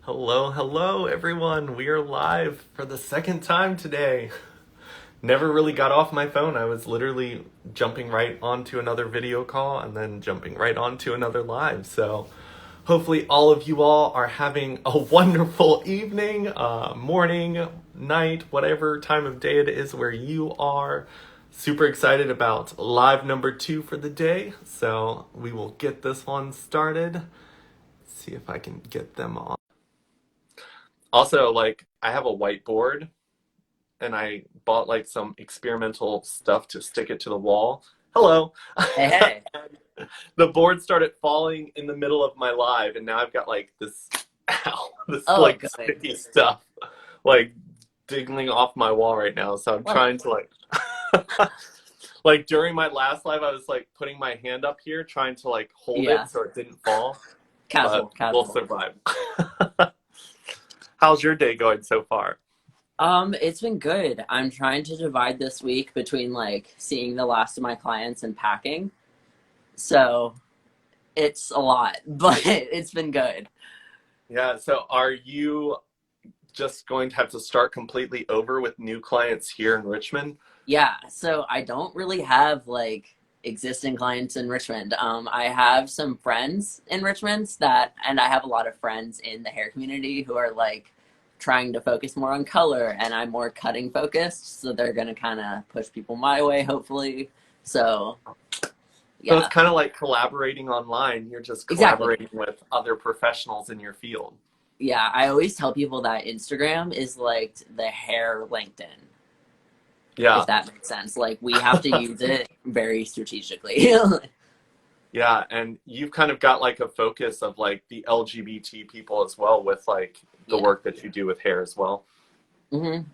Hello, hello, everyone. We are live for the second time today. Never really got off my phone. I was literally jumping right onto another video call and then jumping right onto another live. So, hopefully, all of you all are having a wonderful evening, morning, night, whatever time of day it is where you are. Super excited about live number 2 for the day. So, we will get this one started. See if I can get them on. Also, like, I have a whiteboard and I bought like some experimental stuff to stick it to the wall. Hello. Hey, hey. The board started falling in the middle of my live, and now I've got like this, ow, this Oh, like good. sticky stuff like dingling off my wall right now. So I'm What? trying to like, like during my last live, I was like putting my hand up here, trying to like hold Yeah, it so it didn't fall, but casual, we'll casual. survive. How's your day going so far? It's been good. I'm trying to divide this week between like seeing the last of my clients and packing. So it's a lot, but it's been good. Yeah, so are you just going to have to start completely over with new clients here in Richmond? Yeah, so I don't really have like existing clients in Richmond. I have some friends in Richmond and I have a lot of friends in the hair community who are like trying to focus more on color, and I'm more cutting focused. So they're gonna kind of push people my way, hopefully. So So it's yeah, kind of like collaborating online. You're just exactly. collaborating with other professionals in your field. Yeah, I always tell people that Instagram is like the hair LinkedIn, if Yeah. that makes sense. Like we have to use it very strategically. Yeah, and you've kind of got like a focus of like the LGBT people as well with like the Yeah. work that you do with hair as well.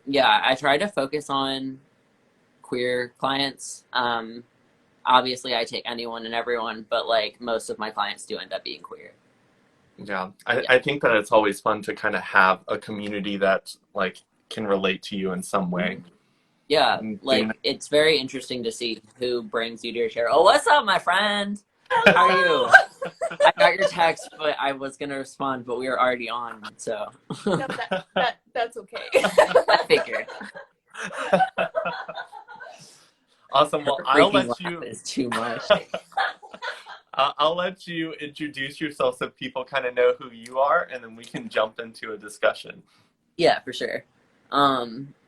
Yeah, I try to focus on queer clients. Obviously, I take anyone and everyone, but like most of my clients do end up being queer. Yeah. I, Yeah. I think that it's always fun to kind of have a community that like can relate to you in some way. Mhm. Yeah, And Dana. like it's very interesting to see who brings you to your chair. Oh, what's up, my friend? How are you? I got your text, but I was gonna respond, but we were already on, so No, that's okay. I figured Awesome. Well, her freaking laugh is too much. I'll let you introduce yourself so people kind of know who you are, and then we can jump into a discussion. Yeah, for sure.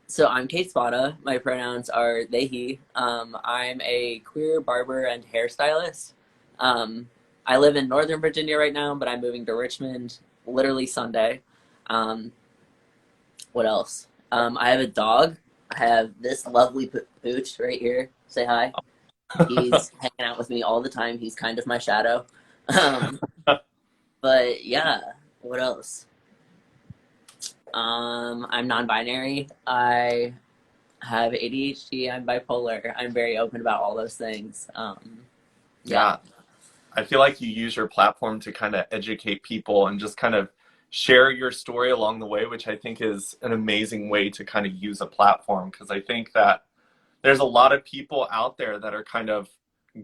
So I'm Kate Spada. My pronouns are they, he. I'm a queer barber and hairstylist. Um, I live in Northern Virginia right now, but I'm moving to Richmond literally Sunday. Um, what else? I have a dog. I have this lovely pooch right here. Say hi. He's hanging out with me all the time. He's kind of my shadow. Um, but yeah, what else? I'm non-binary. I have ADHD. I'm bipolar. I'm very open about all those things. Yeah, Yeah, I feel like you use your platform to kind of educate people and just kind of share your story along the way, which I think is an amazing way to kind of use a platform because I think that there's a lot of people out there that are kind of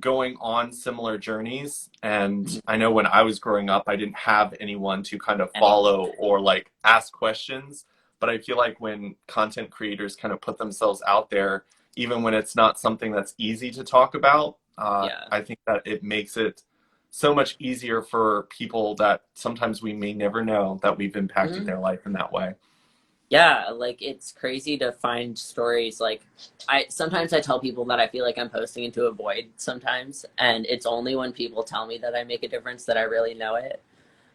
going on similar journeys. And mhm. I know when I was growing up, I didn't have anyone to kind of Anyone. follow or like ask questions. But I feel like when content creators kind of put themselves out there, even when it's not something that's easy to talk about, Yeah. I think that it makes it so much easier for people that sometimes we may never know that we've impacted Mhm. their life in that way. Yeah, like it's crazy to find stories like I sometimes I tell people that I feel like I'm posting into a void sometimes, and it's only when people tell me that I make a difference that I really know it.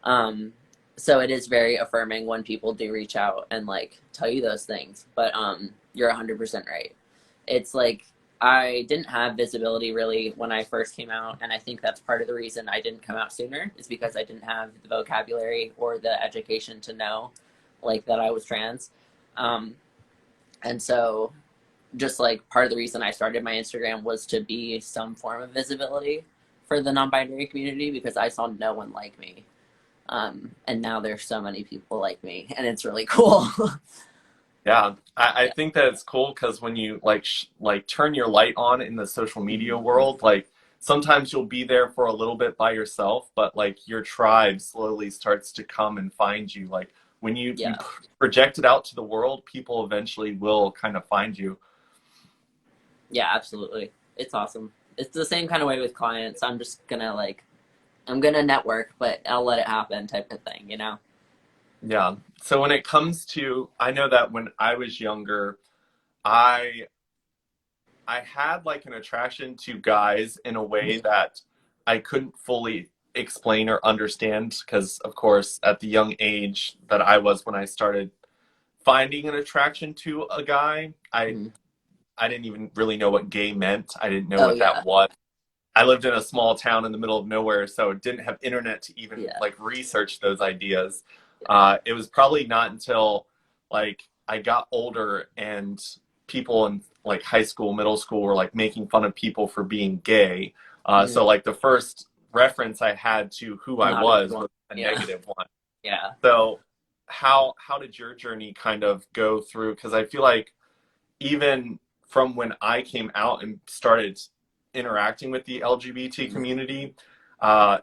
Um, so it is very affirming when people do reach out and like tell you those things. But you're 100% right. It's like I didn't have visibility really when I first came out, and I think that's part of the reason I didn't come out sooner is because I didn't have the vocabulary or the education to know like that I was trans. Um, and so just like part of the reason I started my Instagram was to be some form of visibility for the non-binary community because I saw no one like me. And now there's so many people like me, and it's really cool. Yeah, I Yeah. think that it's cool because when you like like turn your light on in the social media Mhm. world, like sometimes you'll be there for a little bit by yourself, but like your tribe slowly starts to come and find you. Like when you Yeah. project it out to the world, people eventually will kind of find you. Yeah, absolutely. It's awesome. It's the same kind of way with clients. I'm gonna network, but I'll let it happen type of thing, you know? Yeah. So when it comes to, I know that when I was younger, I I had like an attraction to guys in a way that I couldn't fully explain or understand because of course at the young age that I was when I started finding an attraction to a guy, Mhm. I didn't even really know what gay meant. I didn't know Oh what yeah, that was. I lived in a small town in the middle of nowhere, so didn't have internet to even yeah, like research those ideas. yeah. It was probably not until like I got older and people in like high school, middle school were like making fun of people for being gay. So Mhm. like the first reference I had to who I Not a good was one. a Yeah, negative one. yeah. So how did your journey kind of go through? Because I feel like even from when I came out and started interacting with the LGBT Mhm. community,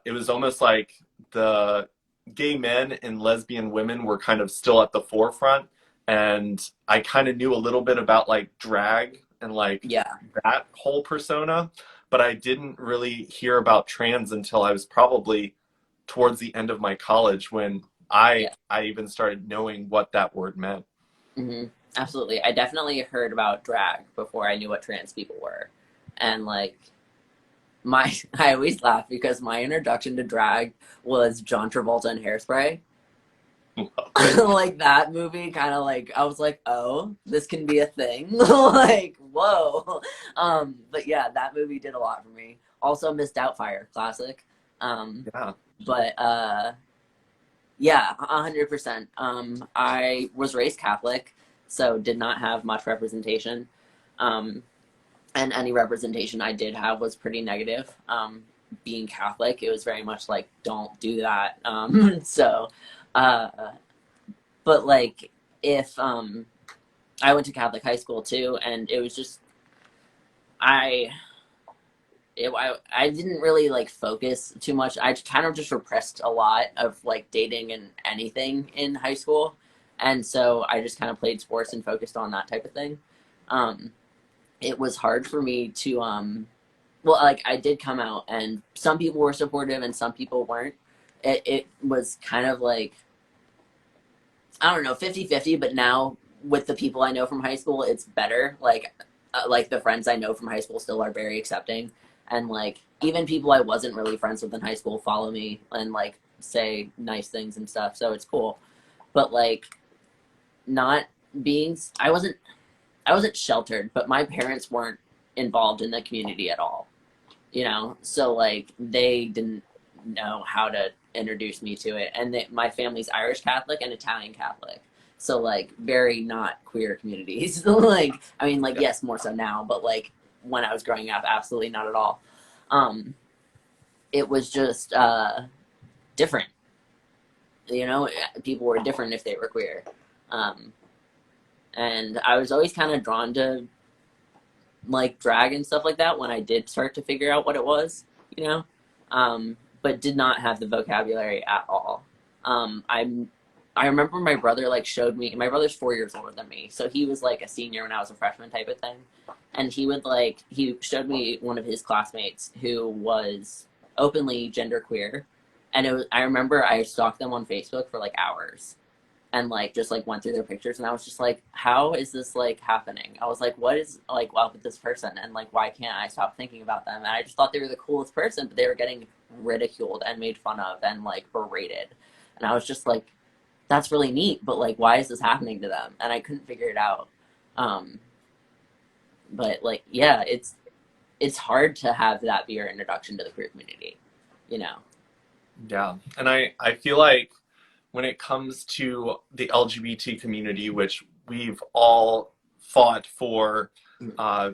it was almost like the gay men and lesbian women were kind of still at the forefront. And I kind of knew a little bit about like drag and like Yeah, that whole persona, but I didn't really hear about trans until I was probably towards the end of my college when yeah. I even started knowing what that word meant. Hmm. Absolutely. I definitely heard about drag before I knew what trans people were. And like my I always laugh because my introduction to drag was John Travolta and Hairspray. Like that movie kind of like I was like, "Oh, this can be a thing." Like, whoa. But yeah, that movie did a lot for me. Also Miss Doubtfire, classic. Um Yeah. but yeah, 100%. I was raised Catholic, so did not have much representation. Um, and any representation I did have was pretty negative. Being Catholic, it was very much like, don't do that. So, uh, but like, if I went to Catholic high school too, and it was just, I I didn't really like focus too much. I kind of just repressed a lot of like dating and anything in high school, and so I just kind of played sports and focused on that type of thing. Um, it was hard for me to well, like I did come out, and some people were supportive and some people weren't. It was kind of like I don't know 50-50, but now with the people I know from high school, it's better. Like the friends I know from high school still are very accepting, and like even people I wasn't really friends with in high school follow me and like say nice things and stuff. So it's cool. But like not being, I wasn't sheltered, but my parents weren't involved in the community at all. You know, so like they didn't know how to introduce me to it, and my family's Irish Catholic and Italian Catholic, so like very not queer communities. Like I mean, like Yeah. yes, more so now, but like when I was growing up, absolutely not at all. Um, it was just different. You know, people were different if they were queer, um, and I was always kind of drawn to like drag and stuff like that when I did start to figure out what it was, you know, but did not have the vocabulary at all. I remember my brother like showed me. My brother's 4 years older than me, so he was like a senior when I was a freshman type of thing, and he showed me one of his classmates who was openly genderqueer, and I remember I stalked them on Facebook for like hours and like just like went through their pictures, and I was just like, how is this like happening? I was like, what is like up with this person, and like why can't I stop thinking about them? And I just thought they were the coolest person, but they were getting ridiculed and made fun of and like berated, and I was just like, that's really neat, but like why is this happening to them? And I couldn't figure it out. um but like yeah, it's hard to have that be your introduction to the queer community, you know. Yeah. And I feel like when it comes to the LGBT community, which we've all fought for uh,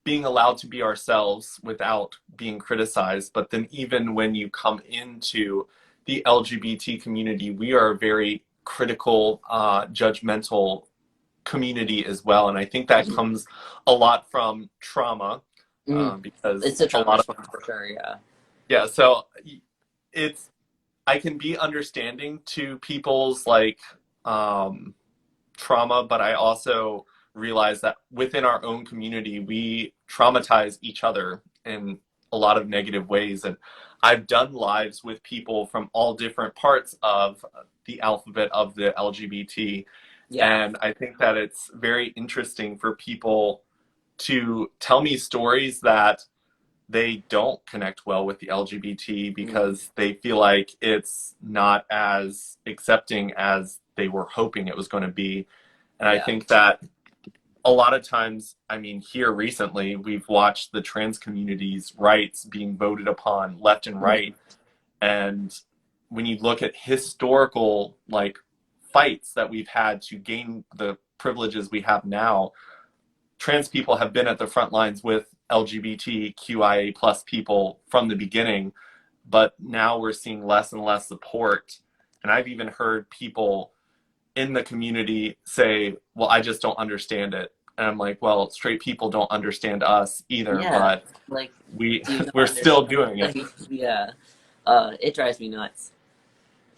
being allowed to be ourselves without being criticized, but then even when you come into the LGBT community, we are a very critical, judgmental community as well. And I think that comes a lot from trauma. because It's a a trauma lot of response for sure. Yeah. yeah. So it's I can be understanding to people's like um, trauma, but I also realize that within our own community, we traumatize each other in a lot of negative ways. And I've done lives with people from all different parts of the alphabet of the LGBT. Yeah. And I think that it's very interesting for people to tell me stories that they don't connect well with the LGBT because they feel like it's not as accepting as they were hoping it was going to be. And I Yeah. think that a lot of times, I mean, here recently, we've watched the trans community's rights being voted upon left and right. And when you look at historical, like, fights that we've had to gain the privileges we have now, trans people have been at the front lines with LGBTQIA plus people from the beginning, but now we're seeing less and less support. And I've even heard people in the community say, well, I just don't understand it. And I'm like, well, straight people don't understand us either, Yeah. but Like, we do you not we're still understand? doing it. Like, yeah. It drives me nuts.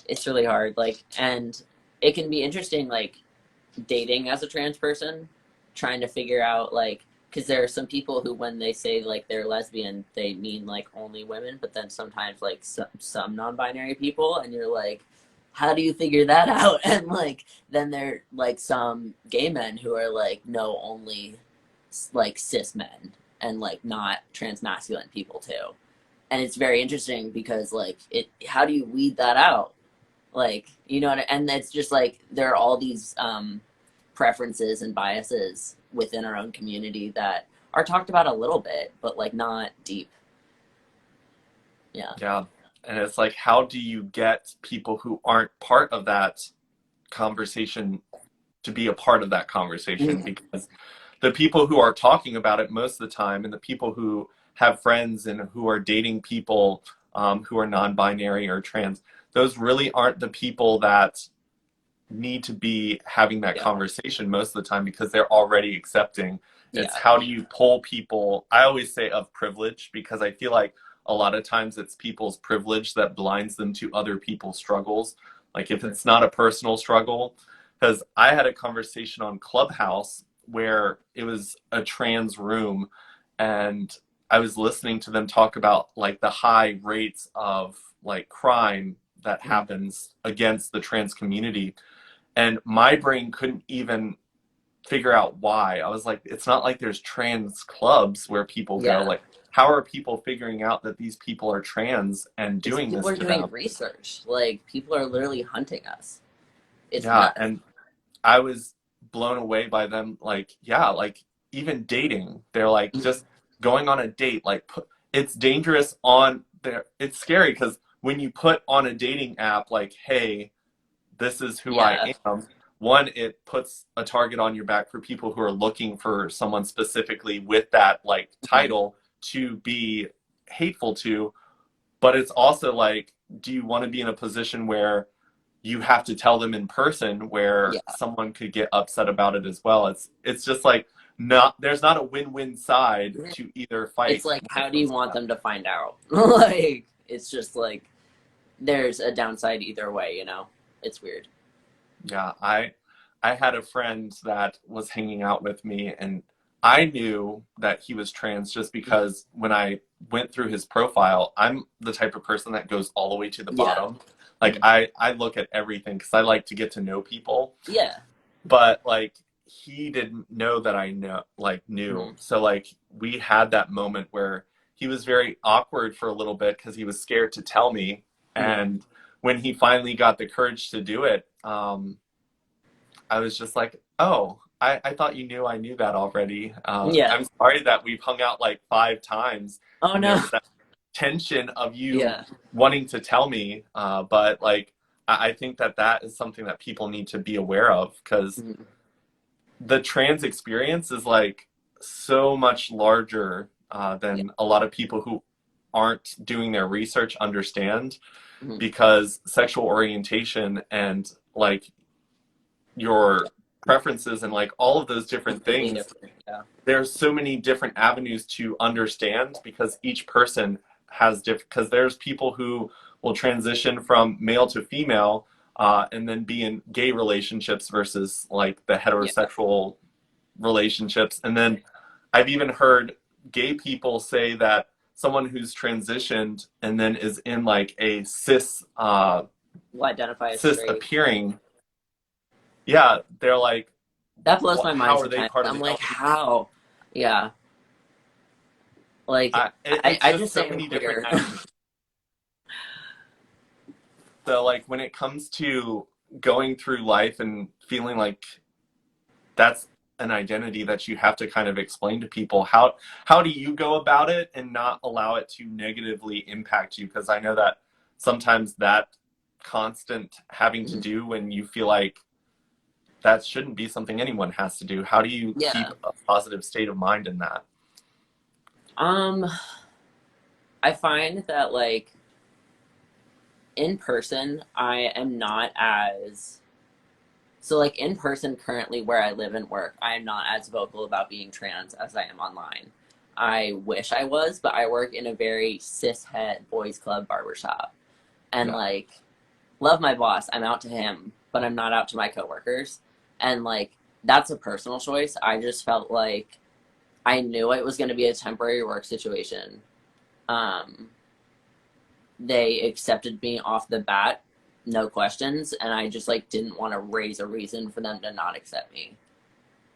It's really hard. Like, and it can be interesting, like, dating as a trans person, trying to figure out, like, because there are some people who, when they say, like, they're lesbian, they mean, like, only women, but then sometimes, like, some non-binary people, and you're like, how do you figure that out? And, like, then there, like, some gay men who are like, no, only, like, cis men, and, like, not transmasculine people, too. And it's very interesting because, like, how do you weed that out? Like, you know, and it's just like there are all these preferences and biases within our own community that are talked about a little bit, but like not deep. Yeah. Yeah. And it's like, how do you get people who aren't part of that conversation to be a part of that conversation? Because the people who are talking about it most of the time and the people who have friends and who are dating people who are non-binary or trans, those really aren't the people that need to be having that Yeah. conversation most of the time because they're already accepting. It's Yeah. how do you pull people, I always say of privilege, because I feel like a lot of times it's people's privilege that blinds them to other people's struggles. Like if it's not a personal struggle, because I had a conversation on Clubhouse where it was a trans room and I was listening to them talk about like the high rates of like crime that happens against the trans community. And my brain couldn't even figure out why. I was like, it's not like there's trans clubs where people go. Yeah. Like, how are people figuring out that these people are trans and It's doing people this are to doing them? research. Like people are literally hunting us. It's Yeah, nuts. and I was blown away by them. Like, yeah, like even dating, they're like just going on a date. Like, it's dangerous on there. It's scary because when you put on a dating app, like, hey, this is who Yeah. I am. One, it puts a target on your back for people who are looking for someone specifically with that like title to be hateful to. But it's also like, do you want to be in a position where you have to tell them in person where Yeah. someone could get upset about it as well? It's just like not there's not a win-win side to either fight. It's like, how do you want them to find out? Like, it's just like there's a downside either way, you know? It's weird. Yeah, I had a friend that was hanging out with me and I knew that he was trans just because when I went through his profile, I'm the type of person that goes all the way to the Yeah. bottom. Like I look at everything because I like to get to know people. Yeah. But like he didn't know that I knew. So like we had that moment where he was very awkward for a little bit because he was scared to tell me. And when he finally got the courage to do it, I was just like, oh, I thought you knew I knew that already. Yeah. I'm sorry that we've hung out like 5 times. Oh And no. there was that tension of you Yeah. wanting to tell me. But like, I think that that is something that people need to be aware of because the trans experience is like so much larger than a lot of people who aren't doing their research understand because sexual orientation and like your preferences and like all of those different Completely things. different. Yeah. There's so many different avenues to understand because each person has different, because there's people who will transition from male to female and then be in gay relationships versus like the Yeah. heterosexual relationships. And then I've even heard gay people say that someone who's transitioned and then is in like a Will identify as cis straight. appearing, yeah, they're like, That blows my mind how are they sometimes. part of I'm the like, LGBT? how? Yeah. Like, It's I just just so say I'm many different queer. avenues. So like when it comes to going through life and feeling like that's an identity that you have to kind of explain to people, how do you go about it and not allow it to negatively impact you? Because I know that sometimes that constant having to do when you feel like that shouldn't be something anyone has to do. How do you keep Yeah. a positive state of mind in that? Um, I find that like in person, I am not as so like in person currently where I live and work, I am not as vocal about being trans as I am online. I wish I was, but I work in a very cishet boys club barbershop. And Yeah. like love my boss. I'm out to him, but I'm not out to my coworkers. And like that's a personal choice. I just felt like I knew it was going to be a temporary work situation. Um, they accepted me off the bat, no questions, and I just like didn't want to raise a reason for them to not accept me.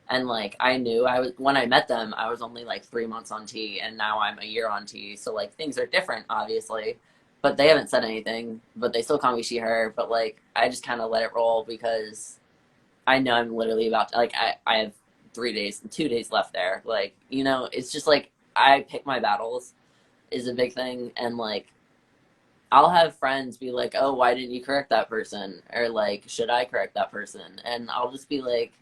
And like I knew I was when I met them, I was only like 3 months on T, and now I'm a year on T. So like things are different, obviously. But they haven't said anything. But they still call me she her. But like I just kind of let it roll because I know I'm literally about to, like I have 3 days, 2 days left there. Like it's just like I pick my battles is a big thing, and like I'll have friends be like, "Oh, why didn't you correct that person?" Or like, "Should I correct that person?" And I'll just be like,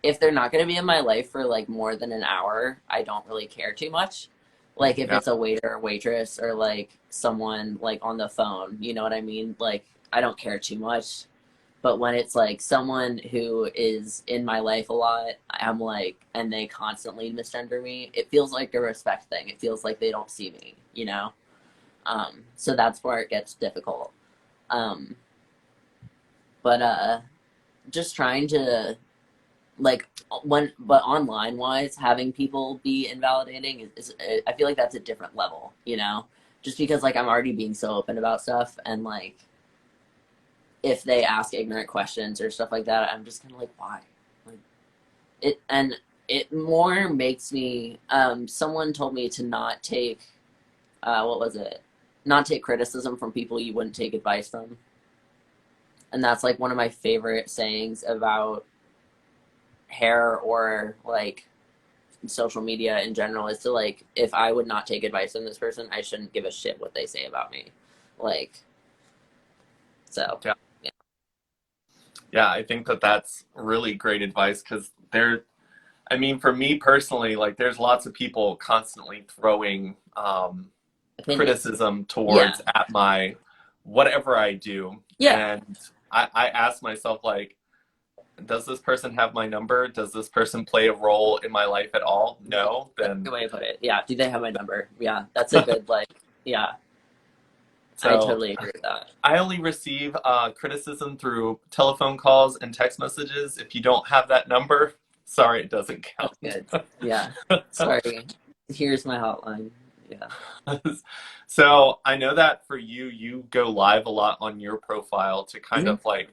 if they're not going to be in my life for like more than an hour, I don't really care too much. Like if Yeah. it's a waiter or waitress or like someone like on the phone, you know what I mean? Like I don't care too much. But when it's like someone who is in my life a lot, I'm like, and they constantly misgender me, it feels like a respect thing. It feels like they don't see me, you know? So that's where it gets difficult. Um, but just trying to like but online wise having people be invalidating is I feel like that's a different level, just because like I'm already being so open about stuff, and like if they ask ignorant questions or stuff like that, I'm just kind of like, why? Like it more makes me someone told me to not take what was it, not take criticism from people you wouldn't take advice from. And that's like one of my favorite sayings about hair or like social media in general, is to like, if I would not take advice from this person, I shouldn't give a shit what they say about me. Like, so Yeah. yeah. Yeah, I think that that's really great advice because I mean, for me personally, like there's lots of people constantly throwing Opinions. criticism Yeah. towards at my whatever I do. Yeah. And I ask myself, like, does this person have my number? Does this person play a role in my life at all? No, That's a then good way to put it. Yeah. Do they have my number? Yeah. That's a good, like, yeah. I so totally agree with that. I only receive criticism through telephone calls and text messages. If you don't have that number, sorry, it doesn't That's count. good. Yeah. Sorry. Here's my hotline. Yeah. So I know that for you, you go live a lot on your profile to kind Mhm. of like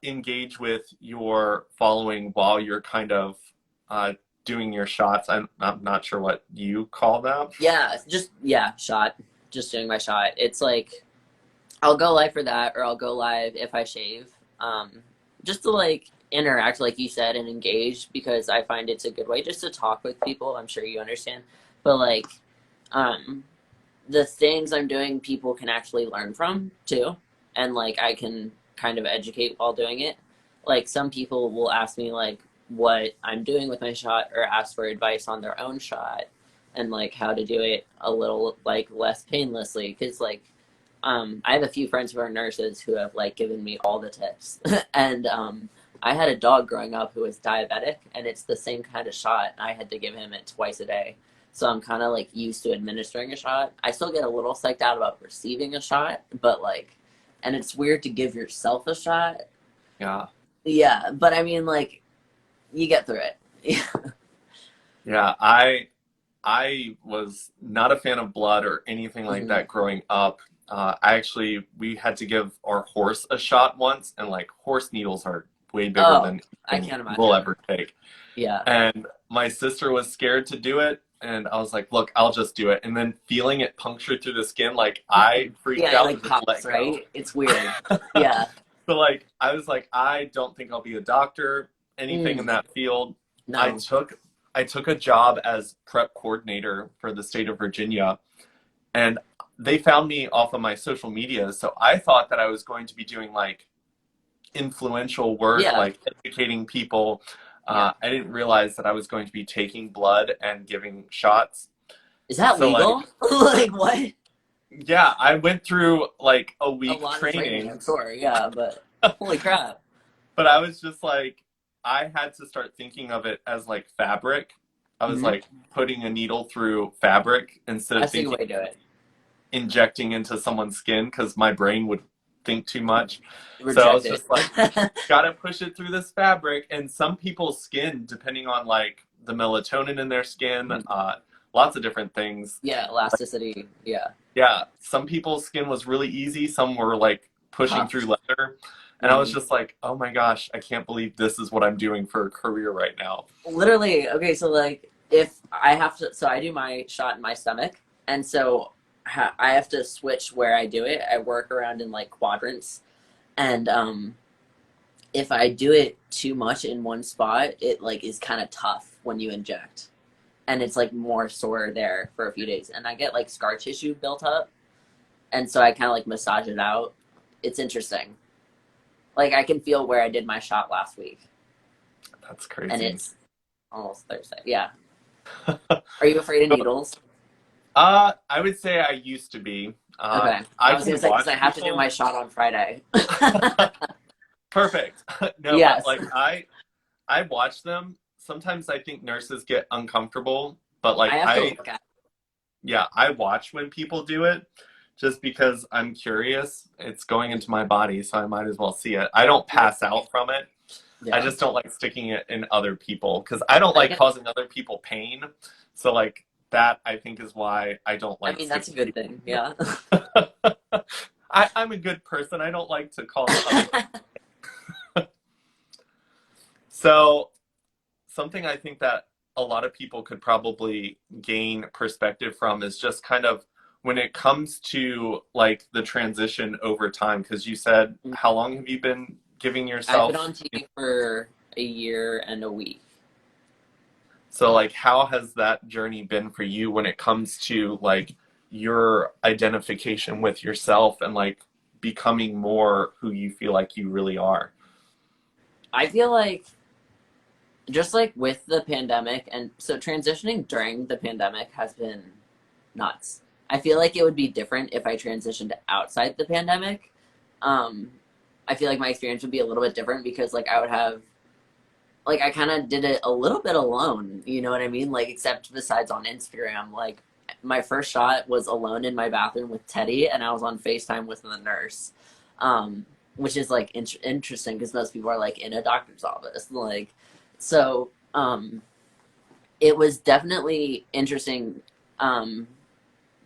engage with your following while you're kind of uh, doing your shots. I'm not sure what you call that. Yeah. Shot. Just doing my shot. It's like, I'll go live for that, or I'll go live if I shave. Um, just to like interact, like you said, and engage, because I find it's a good way just to talk with people. I'm sure you understand, but like, um, the things I'm doing, people can actually learn from too, and like I can kind of educate while doing it. Like some people will ask me like what I'm doing with my shot, or ask for advice on their own shot, and like how to do it a little like less painlessly, because like I have a few friends who are nurses who have like given me all the tips, and I had a dog growing up who was diabetic, and it's the same kind of shot. I had to give him it twice a day. So I'm kind of like used to administering a shot. I still get a little psyched out about receiving a shot, but like, and it's weird to give yourself a shot. Yeah. Yeah, but I mean, like, you get through it. Yeah. Yeah, I was not a fan of blood or anything like Mhm. that growing up. We had to give our horse a shot once, and like horse needles are way bigger Oh, than I anything can't we'll imagine. ever take. Yeah. And my sister was scared to do it, and I was like, look, I'll just do it. And then feeling it puncture through the skin, like I freaked Yeah, it out like and just pops, let go. right? It's weird. Yeah. So like I was like, I don't think I'll be a doctor, anything in Mm, that field. I no. took I took a job as prep coordinator for the state of Virginia, and they found me off of my social media. So I thought that I was going to be doing like influential work, Yeah. like educating people. Yeah. I didn't realize that I was going to be taking blood and giving shots. Is that So like, legal? Like what? yeah, I went through like a A week lot of training, training, I'm sure. Yeah, but holy crap. but I was just like, I had to start thinking of it as like fabric. I was Hmm. like putting a needle through fabric instead of That's a good thinking way to do it. injecting into someone's skin because my brain would think too much. So I Reject was it. just like, gotta push it through this fabric. And some people's skin, depending on like the melatonin in their skin, Mhm. lots of different things. Yeah, elasticity. Yeah. Yeah, some people's skin was really easy. Some were like pushing through Tough. leather. And I was Hmm. just like, oh my gosh, I can't believe this is what I'm doing for a career right now. Literally, okay, so like if I have to, so I do my shot in my stomach, and so I have to switch where I do it. I work around in like quadrants, and if I do it too much in one spot, it like is kind of tough when you inject, and it's like more sore there for a few days, and I get like scar tissue built up, and so I kind of like massage it out. It's interesting. Like I can feel where I did my shot last week, That's and crazy. it's almost Thursday. Yeah. Are you afraid of needles? I would say I used to be. Okay. I I was gonna can say because watch I have to do my people. shot on Friday. Perfect. No, but Yes. like I watch them. Sometimes I think nurses get uncomfortable, but like I have to look at yeah, I watch when people do it just because I'm curious. It's going into my body, so I might as well see it. I don't it. pass out from it. I Yeah. just don't like sticking it in other people because I don't I like get causing other people pain. So like that I think is why I don't I like mean that's a sticking good thing. Yeah. I'm a good person. I don't like to cause other. So something I think that a lot of people could probably gain perspective from is just kind of when it comes to like the transition over time. Because you said, how long have you been giving I've been yourself? on TV for a year and a week. So like, how has that journey been for you when it comes to like your identification with yourself and like becoming more who you feel like you really are? I feel like just like with the pandemic and so transitioning during the pandemic has been nuts. I feel like it would be different if I transitioned outside the pandemic. Um, I feel like my experience would be a little bit different because like I would have like I kind of did it a little bit alone, you know what I mean? Like except besides on Instagram, like my first shot was alone in my bathroom with Teddy and I was on FaceTime with the nurse. Which is like interesting because most people are like in a doctor's office like so it was definitely interesting um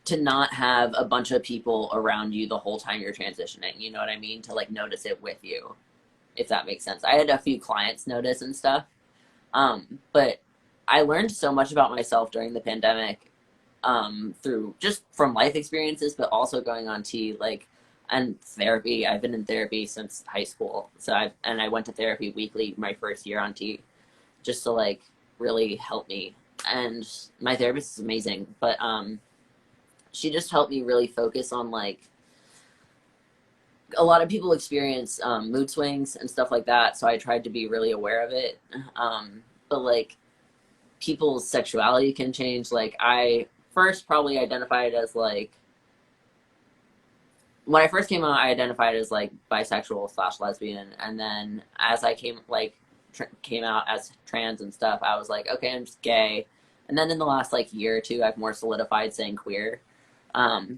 to not have a bunch of people around you the whole time you're transitioning, you know what I mean? To like notice it with you, if that makes sense. I had a few clients notice and stuff. But I learned so much about myself during the pandemic, through just from life experiences, but also going on T like and therapy. I've been in therapy since high school. I went to therapy weekly my first year on T just to like really help me. And my therapist is amazing, but she just helped me really focus on like a lot of people experience mood swings and stuff like that, so I tried to be really aware of it. But like people's sexuality can change. Like I first probably identified as like when I first came out, I identified as like bisexual slash lesbian, and then as I came out as trans and stuff, I was like, okay, I'm just gay. And then in the last like year or two, I've more solidified saying queer,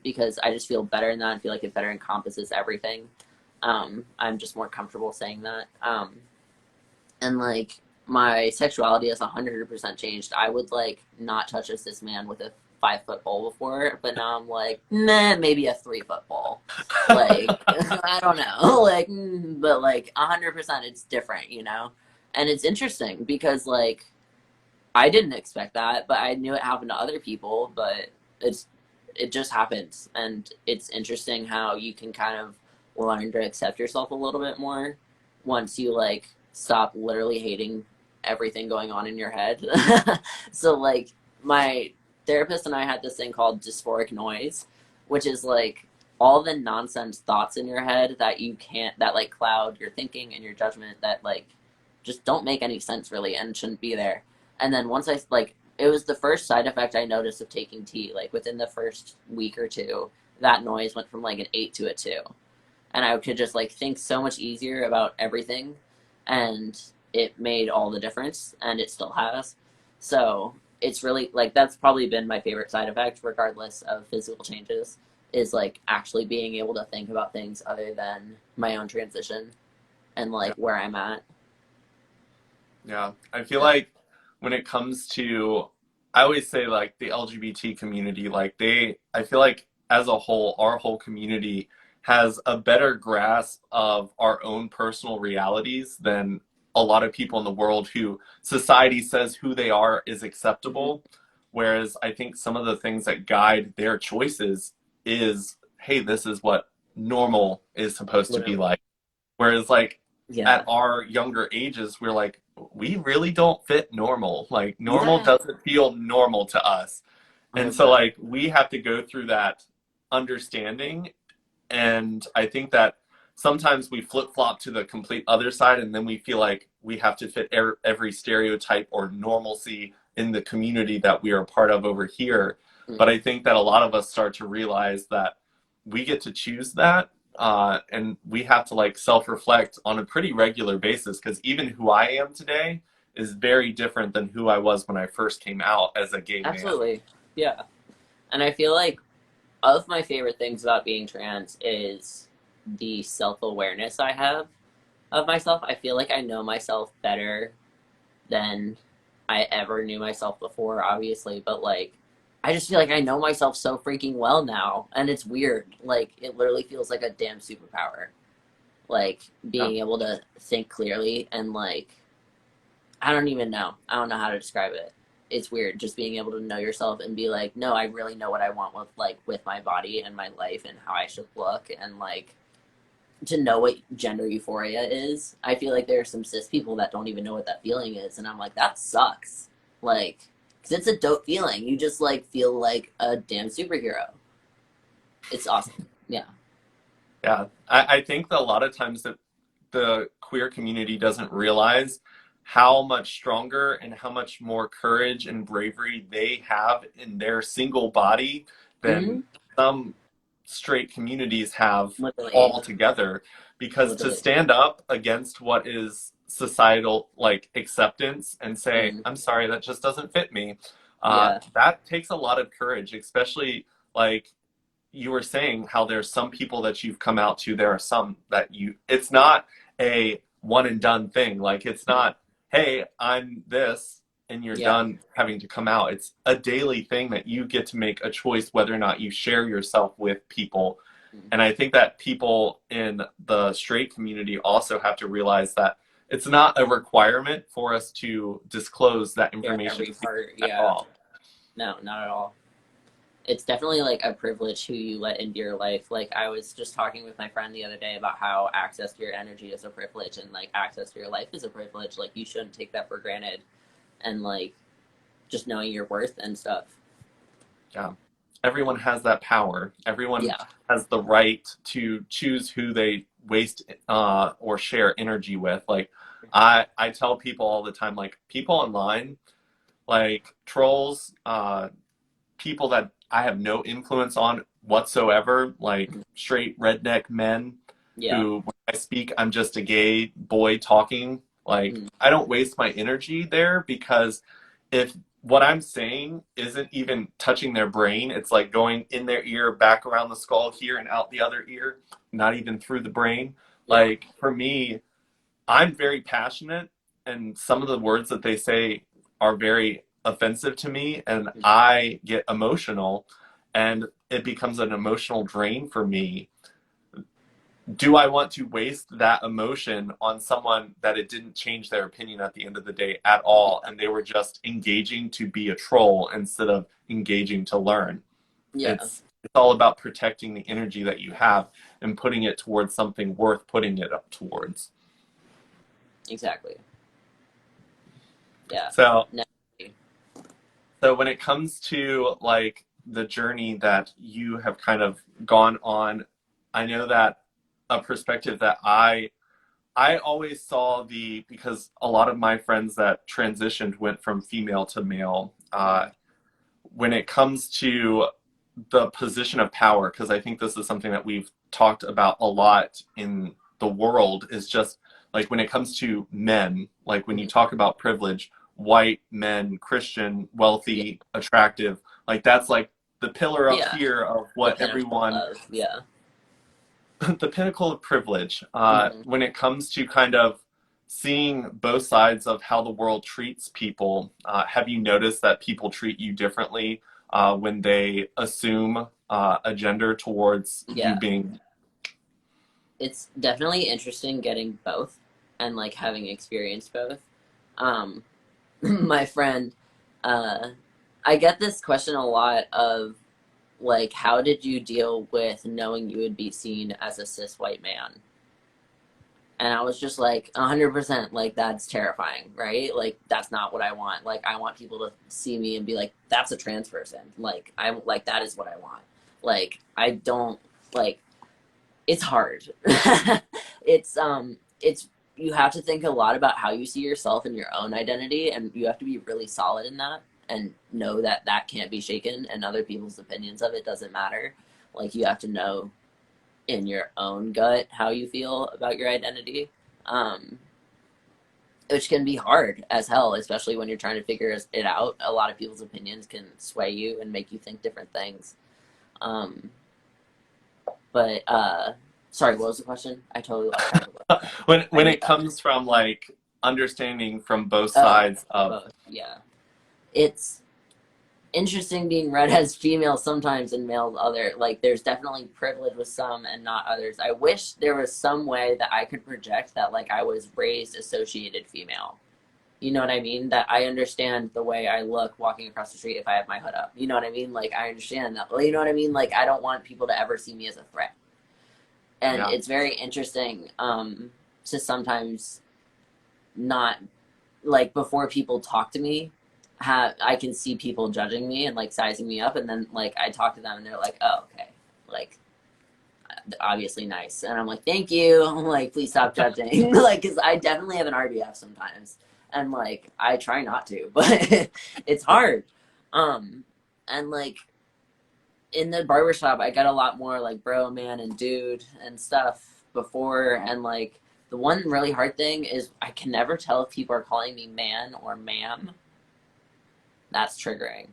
because I just feel better in that. I feel like it better encompasses everything. I'm just more comfortable saying that. And like my sexuality has 100% changed. I would like not touch a cis man with a 5 foot pole before, but now I'm like, nah, maybe a 3 foot pole. Like I don't know, like, but like 100%, it's different, you know. And it's interesting because like I didn't expect that, but I knew it happened to other people. But it's it just happens, and it's interesting how you can kind of learn to accept yourself a little bit more once you like stop literally hating everything going on in your head. So like my therapist and I had this thing called dysphoric noise, which is like all the nonsense thoughts in your head that you can't that like cloud your thinking and your judgment that like just don't make any sense really and shouldn't be there. And then once I like it was the first side effect I noticed of taking tea. Like within the first week or two, that noise went from like an 8 to a 2. And I could just like think so much easier about everything, and it made all the difference, and it still has. So it's really like that's probably been my favorite side effect, regardless of physical changes, is like actually being able to think about things other than my own transition and like where I'm at. Yeah, I feel like when it comes to, I always say like the LGBT community, like I feel like as a whole, our whole community has a better grasp of our own personal realities than a lot of people in the world who society says who they are is Mm-hmm. acceptable. Whereas I think some of the things that guide their choices is, hey, this is what normal is supposed to be Literally. like. Whereas, like, at Yeah. our younger ages, we're like, we really don't fit normal. Like, normal Yeah. doesn't feel normal to us. And so, 100%. like, we have to go through that understanding. And I think that sometimes we flip flop to the complete other side, and then we feel like we have to fit every stereotype or normalcy in the community that we are a part of over here. But Mm-hmm. I think that a lot of us start to realize that we get to choose that, and we have to like self-reflect on a pretty regular basis because even who I am today is very different than who I was when I first came out as a gay man. Absolutely. Yeah. And I feel like of my favorite things about being trans is the self awareness I have of myself. I feel like I know myself better than I ever knew myself before, obviously, but like I just feel like I know myself so freaking well now, and it's weird. Like it literally feels like a damn superpower. Like Yeah. being able to think clearly and like I don't even know. I don't know how to describe it. It's weird just being able to know yourself and be like, no, I really know what I want with my body and my life and how I should look and like to know what gender euphoria is. I feel like there are some cis people that don't even know what that feeling is, and I'm like, that sucks. Like, because it's a dope feeling. You just like feel like a damn superhero. It's awesome. Yeah. Yeah, I think that a lot of times that the queer community doesn't realize how much stronger and how much more courage and bravery they have in their single body Mm-hmm. than some straight communities have Literally. all together. Because to Literally. stand up against what is societal like acceptance and say, Mm-hmm. I'm sorry, that just doesn't fit me, Yeah. that takes a lot of courage, especially like you were saying how there's some people that you've come out to, there are some that it's not a one and done thing. Like it's Mm-hmm. not, hey, I'm this and you're Yeah. done having to come out. It's a daily thing that you get to make a choice whether or not you share yourself with people. Mm-hmm. And I think that people in the straight community also have to realize that it's not a requirement for us to disclose that Share information every to people part. at Yeah. all. No, not at all. It's definitely like a privilege who you let into your life. Like I was just talking with my friend the other day about how access to your energy is a privilege and like access to your life is a privilege. Like you shouldn't take that for granted and like just knowing your worth and stuff. Yeah. Everyone has that power. Everyone Yeah. has the right to choose who they waste or share energy with. Like I tell people all the time, like people online, like trolls, people that I have no influence on whatsoever, like straight redneck men Yeah. who, when I speak, I'm just a gay boy talking. Like, Mhm. I don't waste my energy there, because if what I'm saying isn't even touching their brain, it's like going in their ear, back around the skull here and out the other ear, not even through the brain. Yeah. Like, for me, I'm very passionate, and some of the words that they say are very offensive to me, and I get emotional, and it becomes an emotional drain for me. Do I want to waste that emotion on someone that it didn't change their opinion at the end of the day at all, and they were just engaging to be a troll instead of engaging to learn? Yeah. It's all about protecting the energy that you have and putting it towards something worth putting it up towards. Exactly. Yeah. So No. So when it comes to like the journey that you have kind of gone on, I know that a perspective that I always saw, because a lot of my friends that transitioned went from female to male. When it comes to the position of power, because I think this is something that we've talked about a lot in the world, is just like when it comes to men, like when you talk about privilege, white men, Christian, wealthy, attractive, like that's like the pillar up Yeah. here of The what pinnacle everyone, of, yeah. the pinnacle of privilege. Mhm. When it comes to kind of seeing both sides of how the world treats people, have you noticed that people treat you differently when they assume a gender towards you Yeah. being? It's definitely interesting getting both and like having experienced both. Um, my friend, uh, I get this question a lot of like, how did you deal with knowing you would be seen as a cis white man? And I was just like, 100%, like, that's terrifying, right? Like, that's not what I want. Like, I want people to see me and be like, that's a trans person. Like, like, that is what I want. Like, I don't, like, it's hard. It's, you have to think a lot about how you see yourself and your own identity, and you have to be really solid in that and know that that can't be shaken, and other people's opinions of it doesn't matter. Like, you have to know in your own gut how you feel about your identity, um, which can be hard as hell, especially when you're trying to figure it out. A lot of people's opinions can sway you and make you think different things. Um, but sorry, what was the question? I totally lost track of it. When it comes from like understanding from both Oh, sides of, both. Yeah, it's interesting being read as female sometimes and male other. Like, there's definitely privilege with some and not others. I wish there was some way that I could project that, like, I was raised associated female. You know what I mean? That I understand the way I look walking across the street if I have my hood up. You know what I mean? Like, I understand that. You know what I mean? Like, I don't want people to ever see me as a threat. And yeah, it's very interesting to sometimes not, like, before people talk to me, I can see people judging me and like sizing me up, and then like I talk to them and they're like, oh, okay, like, obviously nice, and I'm like, thank you. I'm like, please stop judging. Like, because I definitely have an RBF sometimes, and like I try not to, but it's hard. um and like in the barbershop I got a lot more like bro, man, and dude and stuff before, and like the one really hard thing is I can never tell if people are calling me man or ma'am. That's triggering.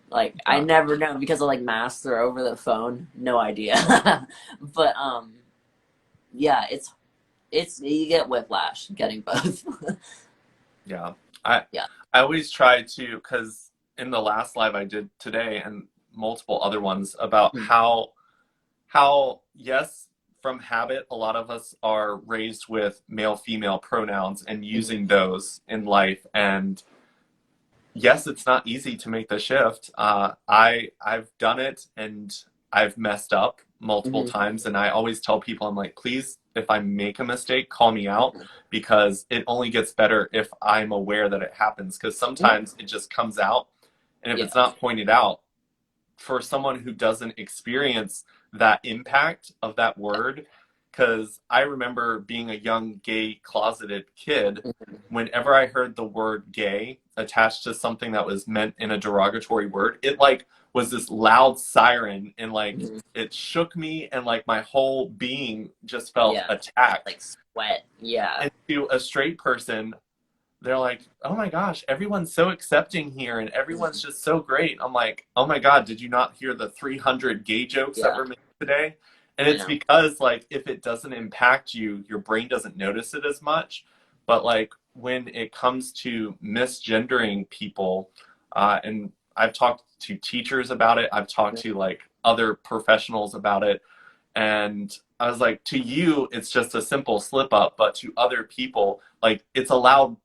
Like, I never know because of like masks or over the phone. No idea. But yeah, it's you get whiplash getting both. yeah. I Yeah. I always try to, because in the last live I did today and multiple other ones, about Mm. how yes, from habit a lot of us are raised with male female pronouns and using those in life, and yes, it's not easy to make the shift. I've done it and I've messed up multiple Mm-hmm. times, and I always tell people, I'm like, please, if I make a mistake, call me out, because it only gets better if I'm aware that it happens. Because sometimes it just comes out, and if Yeah. it's not pointed out, for someone who doesn't experience that impact of that word, because I remember being a young gay closeted kid, Mm-hmm. whenever I heard the word gay attached to something that was meant in a derogatory word, it like was this loud siren, and like Mhm. it shook me, and like my whole being just felt Yeah, attacked. like sweat. Yeah. And to a straight person, they're like, oh my gosh, everyone's so accepting here and everyone's Mhm. just so great. I'm like, oh my God, did you not hear the 300 gay jokes that Yeah, were made today? And I it's know. because, like, if it doesn't impact you, your brain doesn't notice it as much. But, like, when it comes to misgendering people, and I've talked to teachers about it, I've talked to, like, other professionals about it. And I was like, to you, it's just a simple slip up, but to other people, like, it's a loud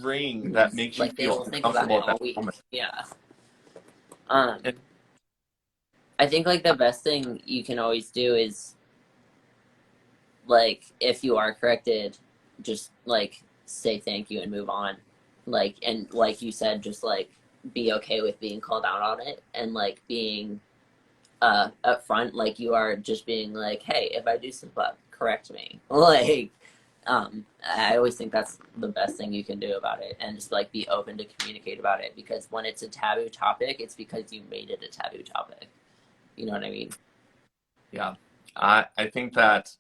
ring that Mhm. makes you Like they feel will think about uncomfortable it at that all week. moment. Yeah. And, Um, I think like the best thing you can always do is like if you are corrected, just like say thank you and move on. Like and like you said, just like be okay with being called out on it and like being upfront, like you are just being like, hey, if I do slip up, correct me. Like I always think that's the best thing you can do about it, and just like be open to communicate about it, because when it's a taboo topic, it's because you made it a taboo topic. You know what I mean? yeah, I think that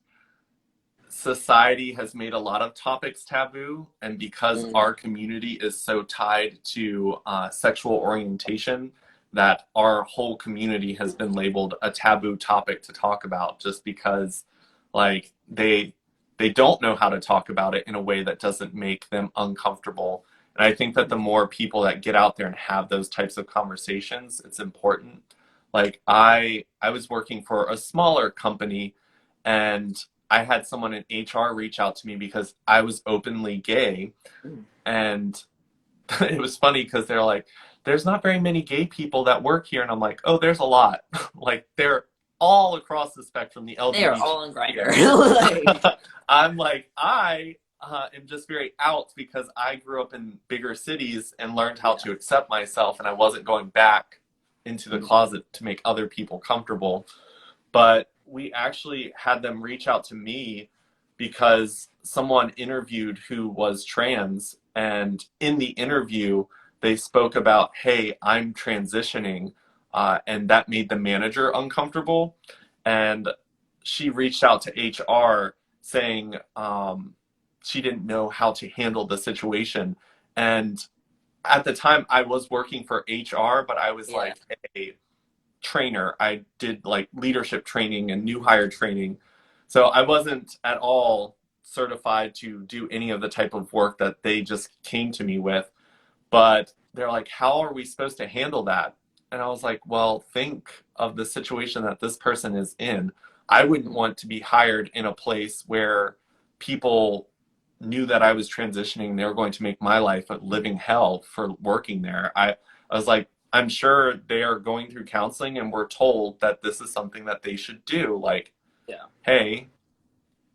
society has made a lot of topics taboo, and because Mm, our community is so tied to sexual orientation, that our whole community has been labeled a taboo topic to talk about, just because like they don't know how to talk about it in a way that doesn't make them uncomfortable. And I think that the more people that get out there and have those types of conversations, it's important. Like I was working for a smaller company, and I had someone in HR reach out to me because I was openly gay. mm, And it was funny because they're like, there's not very many gay people that work here. And I'm like, oh, there's a lot. Like, they're all across the spectrum, the they are LGBT. all on Grinder. Like, I'm like, I am just very out because I grew up in bigger cities and learned how yeah. to accept myself, and I wasn't going back into the Mm, closet to make other people comfortable. But we actually had them reach out to me because someone interviewed who was trans, and in the interview they spoke about, hey, I'm transitioning, and that made the manager uncomfortable. And she reached out to HR saying she didn't know how to handle the situation. And at the time I was working for HR, but I was yeah. like a trainer. I did like leadership training and new hire training. So I wasn't at all certified to do any of the type of work that they just came to me with. But they're like, how are we supposed to handle that? And I was like, well, think of the situation that this person is in. I wouldn't Mm, want to be hired in a place where people knew that I was transitioning. They were going to make my life a living hell for working there. I was like, I'm sure they are going through counseling and we're told that this is something that they should do. Like, yeah. hey,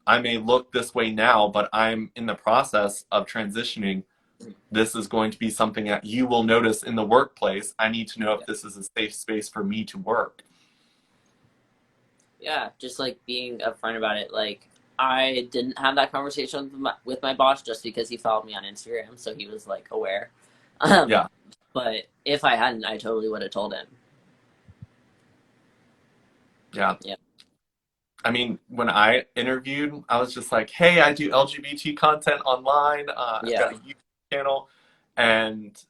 I may look this way now, but I'm in the process of transitioning. Mm, This is going to be something that you will notice in the workplace. I need to know if yeah. this is a safe space for me to work. Yeah, just like being upfront about it. Like I didn't have that conversation with my boss just because he followed me on Instagram, so he was like aware. Um, Yeah, but if I hadn't, I totally would have told him. yeah. Yeah, I mean, when I interviewed, I was just like, hey, I do LGBT content online. I've yeah, got a YouTube channel. And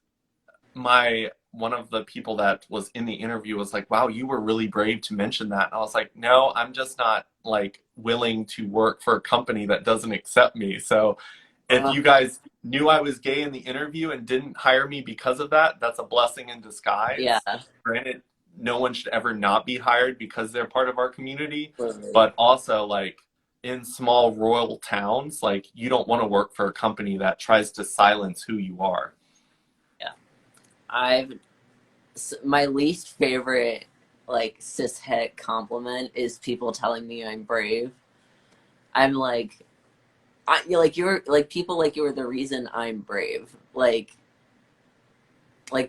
my one of the people that was in the interview was like, wow, you were really brave to mention that. And I was like, no, I'm just not like willing to work for a company that doesn't accept me. So if uh, you guys knew I was gay in the interview and didn't hire me because of that, that's a blessing in yeah, disguise. Granted, no one should ever not be hired because they're part of our community, totally. but also like in small rural towns, like you don't want to work for a company that tries to silence who you are. Yeah. I've my least favorite like cishet compliment is people telling me I'm brave. I'm like, you're like people like you are the reason I'm brave. Like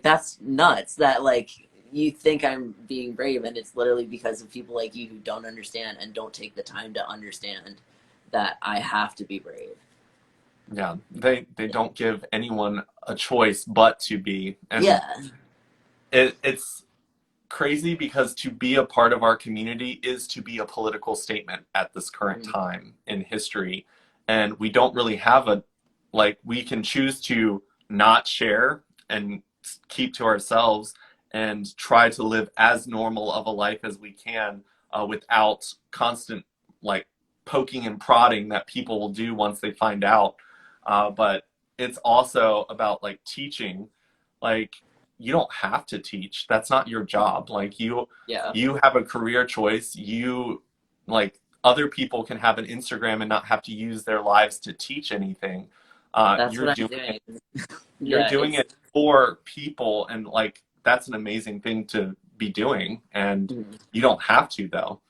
that's nuts. That like you think I'm being brave, and it's literally because of people like you who don't understand and don't take the time to understand that I have to be brave. Yeah, they don't give anyone a choice but to be, and Yeah, it's crazy because to be a part of our community is to be a political statement at this current time in history. And we don't really have we can choose to not share and keep to ourselves and try to live as normal of a life as we can without constant like poking and prodding that people will do once they find out. But it's also about like teaching. Like, you don't have to teach. That's not your job. Like you have a career choice. You like other people can have an Instagram and not have to use their lives to teach anything. That's You're what I'm doing doing. you're doing it for people, and like that's an amazing thing to be doing, and you don't have to though.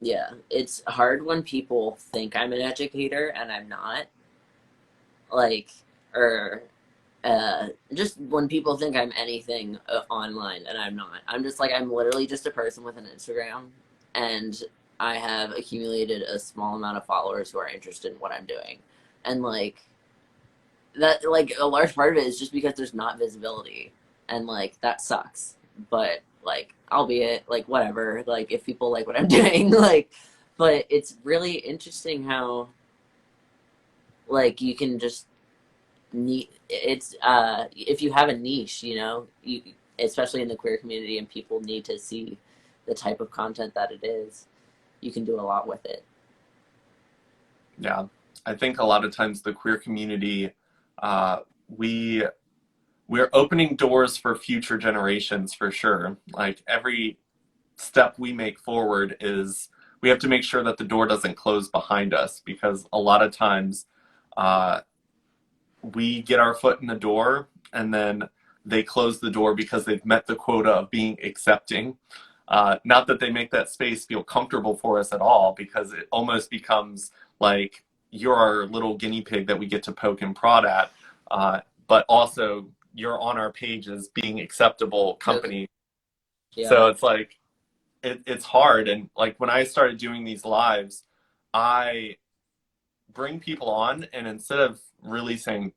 Yeah, it's hard when people think I'm an educator and I'm not. Like, or just when people think I'm anything online and I'm not. I'm just like, I'm literally just a person with an Instagram, and I have accumulated a small amount of followers who are interested in what I'm doing. And like, that, like, a large part of it is just because there's not visibility. And like, that sucks. But like, albeit, like, whatever, like, if people like what I'm doing, like, but it's really interesting how, like, you can just it's if you have a niche, you know, you, especially in the queer community, and people need to see the type of content that it is, you can do a lot with it. Yeah, I think a lot of times the queer community, we we're opening doors for future generations for sure. Like every step we make forward is we have to make sure that the door doesn't close behind us, because a lot of times uh, we get our foot in the door and then they close the door because they've met the quota of being accepting. Not that they make that space feel comfortable for us at all, because it almost becomes like you're our little guinea pig that we get to poke and prod at, but also you're on our page as being acceptable company. Yeah. So it's like, it's hard. And like when I started doing these lives, I bring people on, and instead of really saying,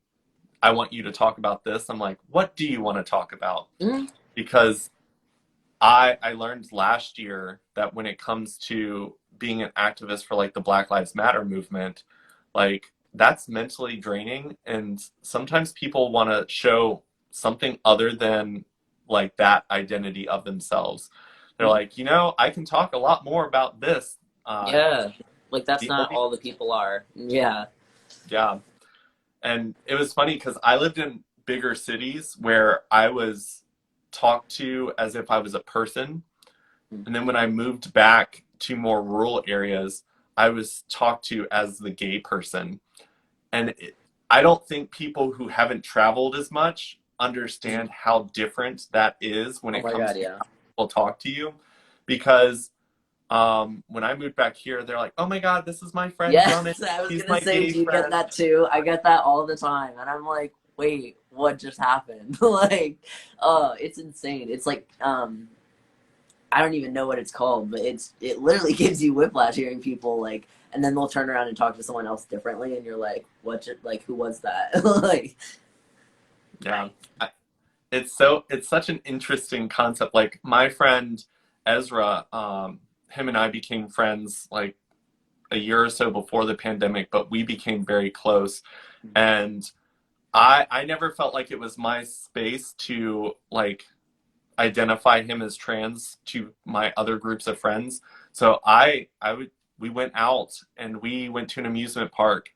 I want you to talk about this, I'm like, what do you want to talk about? Mm-hmm. Because I learned last year that when it comes to being an activist for like the Black Lives Matter movement, like that's mentally draining. And sometimes people want to show something other than like that identity of themselves. They're like, you know, I can talk a lot more about this. Yeah, like that's The not only, all the people are. Yeah. yeah. And it was funny because I lived in bigger cities where I was talked to as if I was a person. And then when I moved back to more rural areas, I was talked to as the gay person. And I don't think people who haven't traveled as much understand how different that is when Oh it my comes God, to yeah. how people talk to you. Because when I moved back here, they're like, oh my God, this is my friend Drummond. Yes, I was He's gonna my say, gay do you get friend. that too? I get that all the time, and I'm like, wait, what just happened? Like, it's insane. It's like, I don't even know what it's called, but it literally gives you whiplash hearing people like, and then they'll turn around and talk to someone else differently, and you're like, what? Like, who was that? Like, Yeah. It's such an interesting concept. Like my friend Ezra, him and I became friends like a year or so before the pandemic, but we became very close. And I never felt like it was my space to like identify him as trans to my other groups of friends. So we went out and we went to an amusement park,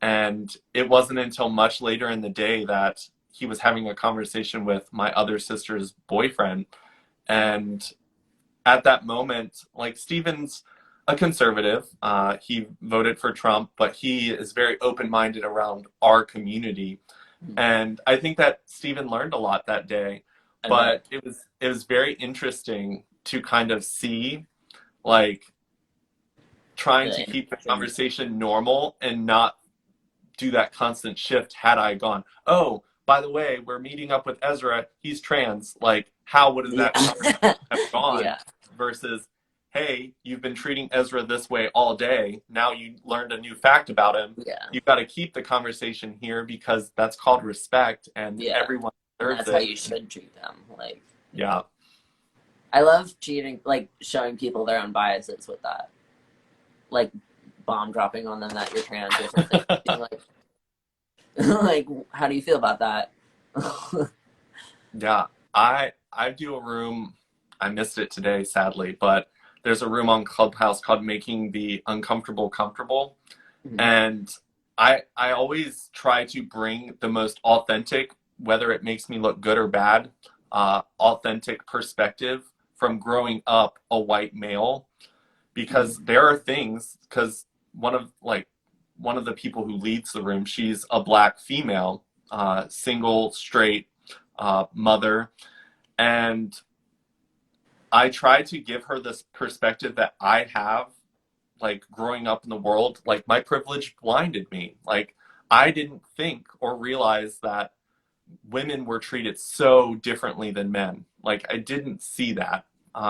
and it wasn't until much later in the day that he was having a conversation with my other sister's boyfriend. And at that moment, like Steven's a conservative. He voted for Trump, but he is very open-minded around our community. And I think that Steven learned a lot that day. But it was very interesting to kind of see like trying to keep the conversation normal and not do that constant shift. Had I gone, oh, by the way, we're meeting up with Ezra, he's trans, like how would that conversation have gone? Yeah. Versus, hey, you've been treating Ezra this way all day, now you learned a new fact about him. Yeah. You've got to keep the conversation here because that's called respect, and Yeah. everyone And deserves that's how it. you should treat them. Like, Yeah. I love cheating, like showing people their own biases with that, like bomb dropping on them that you're trans or something. Being like, like, how do you feel about that? Yeah, I do a room. I missed it today, sadly, but there's a room on Clubhouse called "Making the Uncomfortable Comfortable," Mhm. and I always try to bring the most authentic, whether it makes me look good or bad, authentic perspective from growing up a white male, because there are things. Because one of like one of the people who leads the room, she's a black female, single, straight, mother, and I try to give her this perspective that I have, like growing up in the world. Like my privilege blinded me. Like I didn't think or realize that women were treated so differently than men. Like I didn't see that,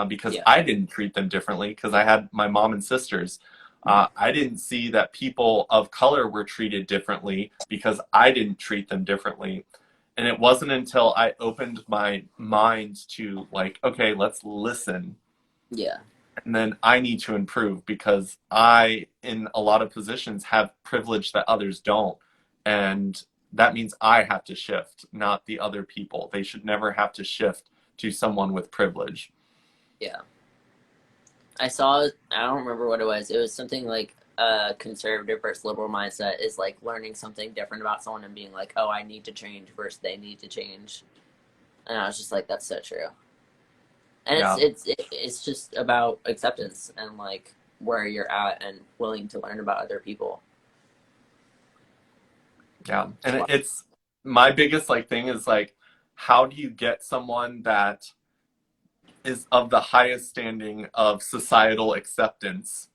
because Yeah. I didn't treat them differently because I had my mom and sisters. I didn't see that people of color were treated differently because I didn't treat them differently. And it wasn't until I opened my mind to, like, okay, let's listen, Yeah. and then I need to improve because I, in a lot of positions, have privilege that others don't. And that means I have to shift, not the other people. They should never have to shift to someone with privilege. Yeah. I saw, I don't remember what it was. It was something like a conservative versus liberal mindset is like learning something different about someone and being like, oh, I need to change versus they need to change. And I was just like, that's so true. And Yeah, it's just about acceptance and like where you're at and willing to learn about other people. yeah. And it's my biggest like thing is like, how do you get someone that is of the highest standing of societal acceptance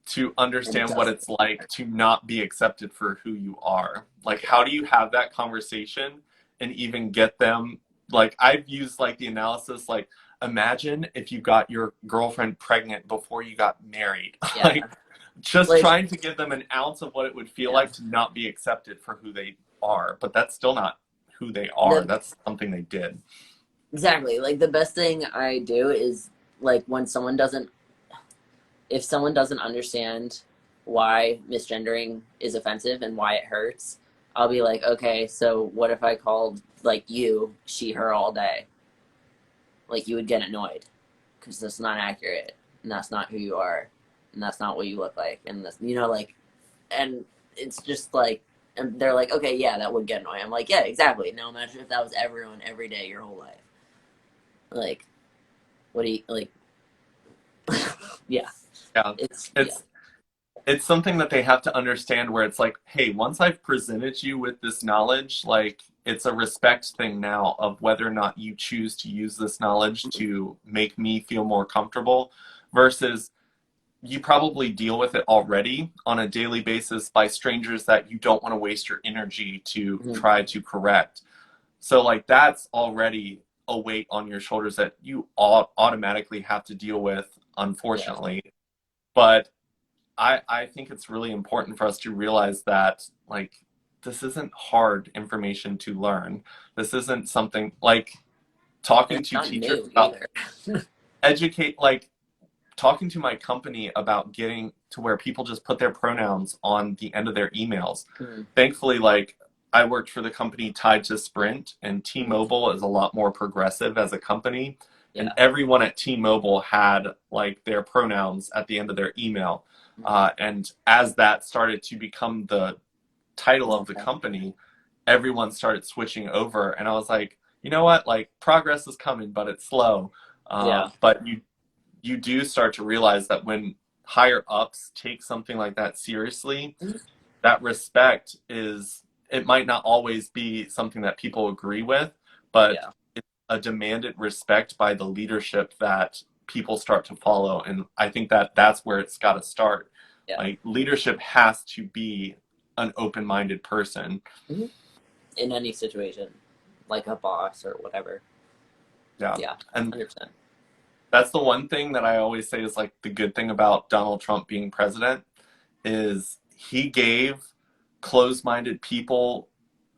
to And it understand what doesn't. it's like to not be accepted for who you are. Like, how do you have that conversation and even get them? Like, I've used like the analysis, like, imagine if you got your girlfriend pregnant before you got married. Yeah. Like, just Like, trying to give them an ounce of what it would feel yeah. like to not be accepted for who they are. But that's still not who they are. The That's something they did. exactly. Like the best thing I do is like when someone doesn't if someone doesn't understand why misgendering is offensive and why it hurts, I'll be like, okay, so what if I called like you she her all day? Like you would get annoyed because that's not accurate and that's not who you are and that's not what you look like and that's like and it's just like and they're like, okay, yeah, that would get annoying. I'm like, yeah, exactly. Now imagine if that was everyone every day your whole life. Like, what do you like? Yeah, Yeah. it's yeah, It's something that they have to understand where it's like, hey, once I've presented you with this knowledge, like it's a respect thing now of whether or not you choose to use this knowledge to make me feel more comfortable versus you probably deal with it already on a daily basis by strangers that you don't want to waste your energy to mhm, try to correct. So like that's already a weight on your shoulders that you automatically have to deal with, yeah, unfortunately. But I think it's really important for us to realize that like this isn't hard information to learn. This isn't something like and talking it's to not teachers new about either. educate, like talking to my company about getting to where people just put their pronouns on the end of their emails. Mhm, Thankfully, like I worked for the company tied to Sprint, and mhm, T-Mobile is a lot more progressive as a company. And yeah, everyone at T-Mobile had like their pronouns at the end of their email. mhm, And as that started to become the title of the normal. company, everyone started switching over. And I was like, you know what? Like progress is coming, but it's slow. Yeah, But you do start to realize that when higher ups take something like that seriously, mhm, that respect is, it might not always be something that people agree with, but yeah, it's a demanded respect by the leadership that people start to follow. And I think that that's where it's got to start. yeah. Like leadership has to be an open-minded person. Mhm. In any situation, like a boss or whatever. Yeah. Yeah, And 100%. that's the one thing that I always say is like the good thing about Donald Trump being president is he gave closed-minded people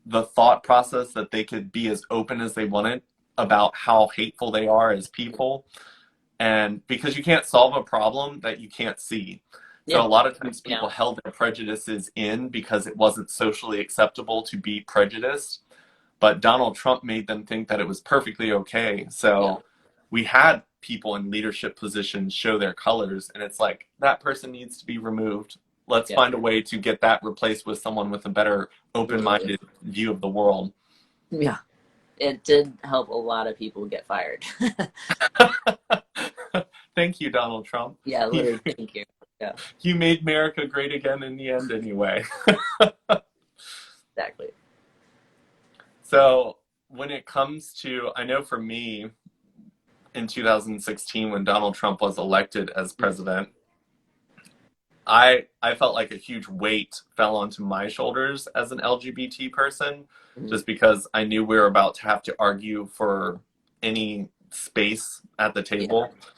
the thought process that they could be as open as they wanted about how hateful they are as people. And because you can't solve a problem that you can't see. So Yeah. a lot of times Yeah. people held their prejudices in because it wasn't socially acceptable to be prejudiced. But Donald Trump made them think that it was perfectly okay. So Yeah. we had people in leadership positions show their colors, and it's like, that person needs to be removed. Let's Yeah. find a way to get that replaced with someone with a better open-minded view of the world. Yeah. It did help a lot of people get fired. Thank you, Donald Trump. Yeah, literally, thank you. Yeah, You made America great again in the end anyway. exactly. So when it comes to, I know for me, in 2016 when Donald Trump was elected as president, I felt like a huge weight fell onto my shoulders as an LGBT person, just because I knew we were about to have to argue for any space at the table. Yeah.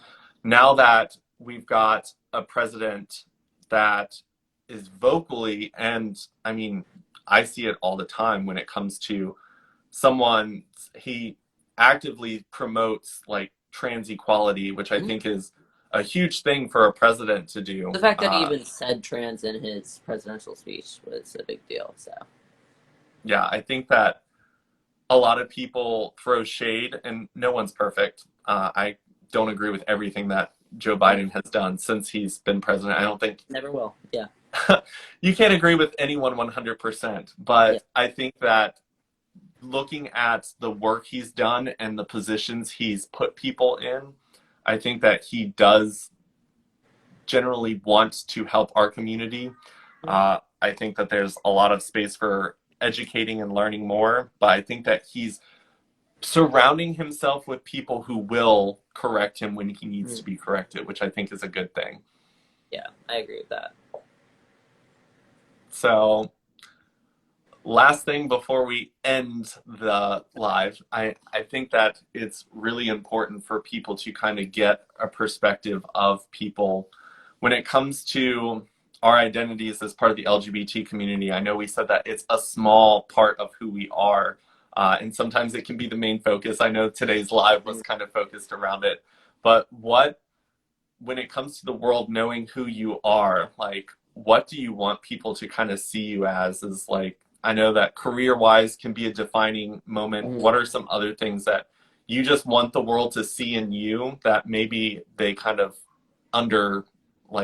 Now that we've got a president that is vocally, and I mean, I see it all the time when it comes to someone, he actively promotes like trans equality, which I think is a huge thing for a president to do. The fact that he even said trans in his presidential speech was a big deal. So yeah, I think that a lot of people throw shade, and no one's perfect. I don't agree with everything that Joe Biden has done since he's been president. I don't think never will. Yeah. You can't agree with anyone 100%, but yeah. I think that looking at the work he's done and the positions he's put people in, I think that he does generally want to help our community. I think that there's a lot of space for educating and learning more, but I think that he's surrounding himself with people who will correct him when he needs to be corrected, which I think is a good thing. Yeah, I agree with that. So last thing before we end the live, I think that it's really important for people to kind of get a perspective of people when it comes to our identities as part of the LGBT community. I know we said that it's a small part of who we are, and sometimes it can be the main focus. I know today's live was kind of focused around it, but when it comes to the world knowing who you are, like, what do you want people to kind of see you as? Is like, I know that career-wise can be a defining moment. What are some other things that you just want the world to see in you that maybe they kind of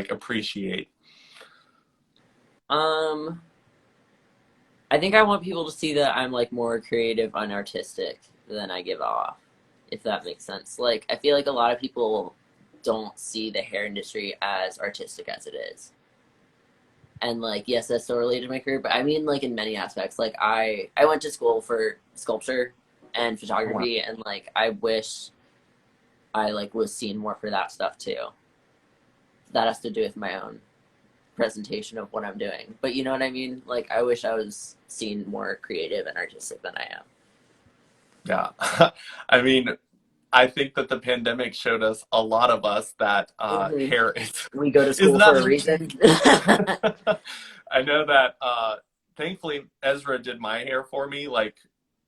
appreciate? I think I want people to see that I'm like more creative and artistic than I give off, if that makes sense. Like, I feel like a lot of people don't see the hair industry as artistic as it is. And like, yes, that's so related to my career, but I mean, like, in many aspects. Like, I went to school for sculpture and photography, and like, I wish I like was seen more for that stuff too. That has to do with my own presentation of what I'm doing. But you know what I mean? Like, I wish I was seen more creative and artistic than I am. Yeah. I mean, I think that the pandemic showed us, a lot of us, that hair is... We go to school for a reason. I know that, thankfully, Ezra did my hair for me, like,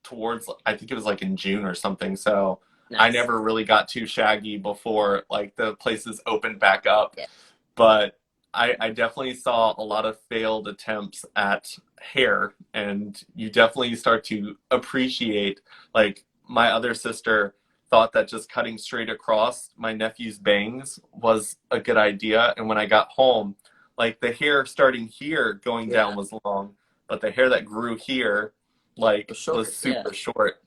towards, I think it was, like, in June or something, so nice. I never really got too shaggy before, like, the places opened back up. Yeah. But I definitely saw a lot of failed attempts at hair, and you definitely start to appreciate, like, my other sister thought that just cutting straight across my nephew's bangs was a good idea. And when I got home, like, the hair starting here going down was long, but the hair that grew here, like, was super short.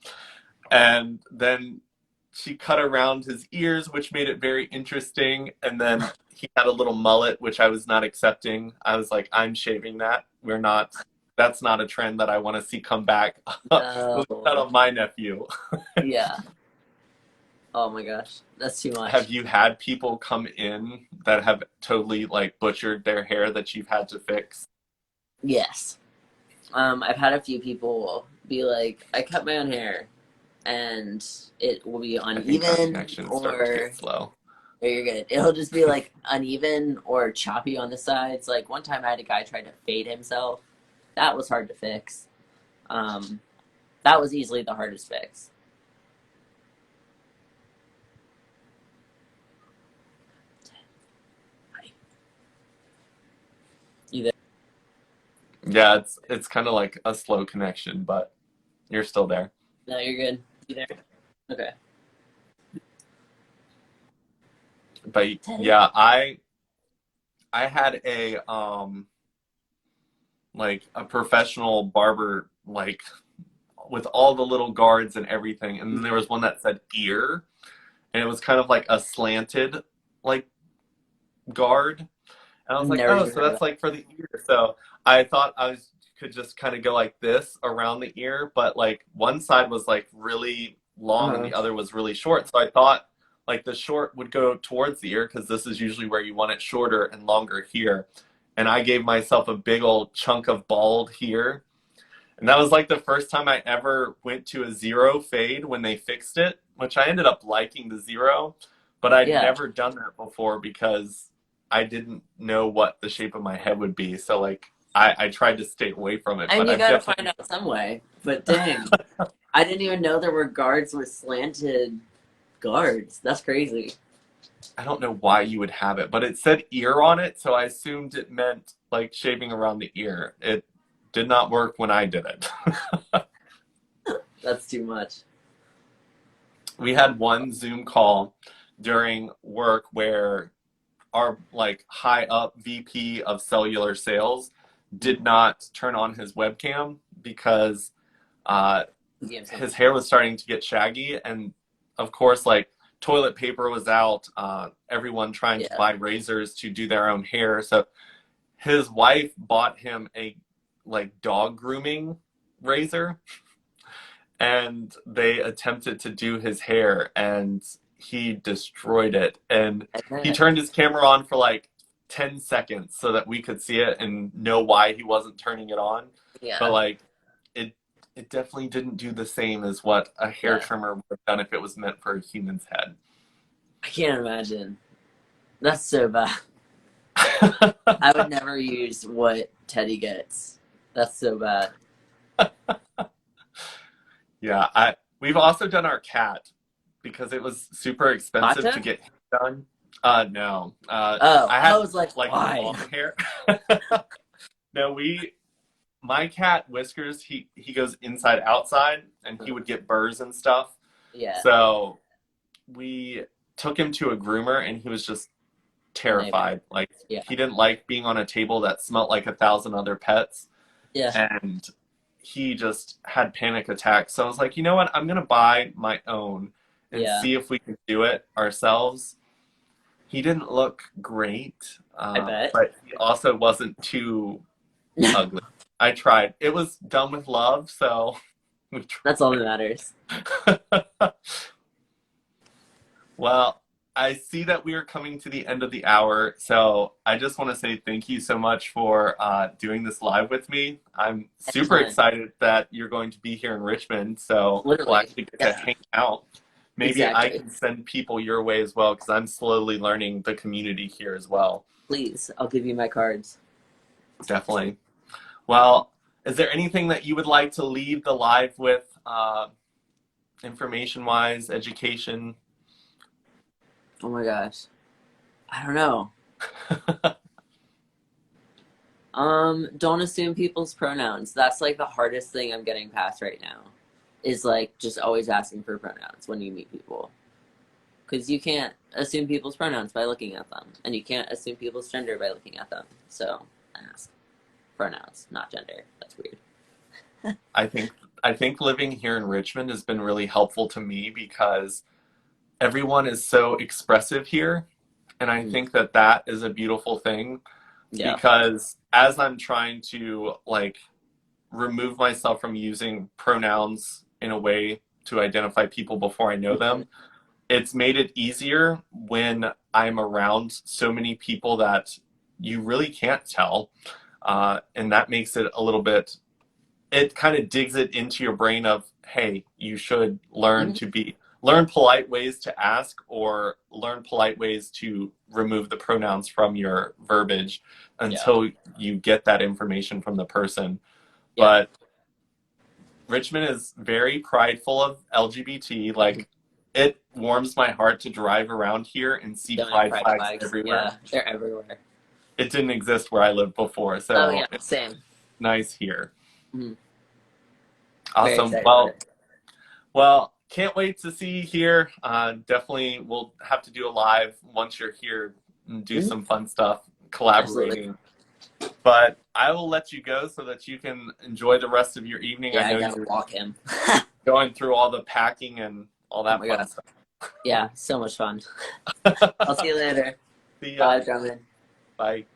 And then she cut around his ears, which made it very interesting. And then he had a little mullet, which I was not accepting. I was like, I'm shaving that. That's not a trend that I want to see come back. Not on my nephew. Yeah. Oh my gosh, that's too much. Have you had people come in that have totally like butchered their hair that you've had to fix? Yes. I've had a few people be like, I cut my own hair and it will be uneven or slow. Or you're good. It'll just be like uneven or choppy on the sides. Like, one time I had a guy try to fade himself. That was hard to fix. That was easily the hardest fix. Yeah, it's kind of like a slow connection, but you're still there. No, you're good. You there? Okay. But Teddy? yeah, I had a like a professional barber, like with all the little guards and everything, and then there was one that said ear, and it was kind of like a slanted like guard, and I was like, Never oh, even so heard of that's like for the ear. So I thought could just kind of go like this around the ear, but like one side was like really that. long and the other was really short. So I thought like the short would go towards the ear because this is usually where you want it shorter and longer here. And I gave myself a big old chunk of bald here. And that was like the first time I ever went to a zero fade when they fixed it, which I ended up liking the zero, but I'd Yeah. never done that before because I didn't know what the shape of my head would be. So like I tried to stay away from it, And but you I've gotta definitely find out some way. But dang, I didn't even know there were guards with slanted guards. That's crazy. I don't know why you would have it, but it said ear on it, so I assumed it meant like shaving around the ear. It did not work when I did it. That's too much. We had one Zoom call during work where our like high up VP of cellular sales did not turn on his webcam because uh, his hair was starting to get shaggy, and of course, like toilet paper was out. Everyone trying to Yeah. buy razors to do their own hair, so his wife bought him a like dog grooming razor, and they attempted to do his hair, and he destroyed it. And he turned his camera on for like 10 seconds so that we could see it and know why he wasn't turning it on. Yeah. But like it definitely didn't do the same as what a hair trimmer would have done if it was meant for a human's head. I can't imagine. That's so bad. I would never use what Teddy gets. That's so bad. Yeah, we've also done our cat because it was super expensive Gotcha? to get done. No. Oh, I had I was like, why? long hair. No, my cat Whiskers, he goes inside outside and he would get burrs and stuff. Yeah. So we took him to a groomer and he was just terrified. Like Yeah. he didn't like being on a table that smelled like 1,000 other pets. Yeah. And he just had panic attacks. So I was like, you know what? I'm gonna buy my own and Yeah. see if we can do it ourselves. He didn't look great, I bet. but he also wasn't too ugly. I tried. It was done with love, so we tried. That's all that matters. Well, I see that we are coming to the end of the hour, so I just want to say thank you so much for doing this live with me. I'm super Excellent. excited that you're going to be here in Richmond, so Literally. we'll actually get to hang out. Maybe I Exactly. can send people your way as well, because I'm slowly learning the community here as well. Please, I'll give you my cards. Definitely. Well, is there anything that you would like to leave the live with, information-wise, education? Oh my gosh. I don't know. Don't assume people's pronouns. That's like the hardest thing I'm getting past right now. Is like just always asking for pronouns when you meet people. Because you can't assume people's pronouns by looking at them. And you can't assume people's gender by looking at them. So ask. Pronouns, not gender. That's weird. I think living here in Richmond has been really helpful to me because everyone is so expressive here, and I think that is a beautiful thing. Yeah. Because as I'm trying to like remove myself from using pronouns in a way to identify people before I know them, it's made it easier when I'm around so many people that you really can't tell. And that makes it a little bit, it kind of digs it into your brain of, hey, you should learn learn polite ways to ask or learn polite ways to remove the pronouns from your verbiage until you get that information from the person. Yeah. But Richmond is very prideful of LGBT. Like, it warms my heart to drive around here and see pride flags everywhere. Yeah, they're everywhere. It didn't exist where I lived before, so Oh yeah, same. nice here. Mhm. Very Awesome. excited about it. Well, can't wait to see you here. Definitely, we'll have to do a live once you're here and do Mhm. some fun stuff, collaborating. But I will let you go so that you can enjoy the rest of your evening. Yeah, I know I gotta you're walk him. going through all the packing and all that my fun God. stuff. Yeah, so much fun. I'll see you later. See ya. Bye, Drummond. Bye.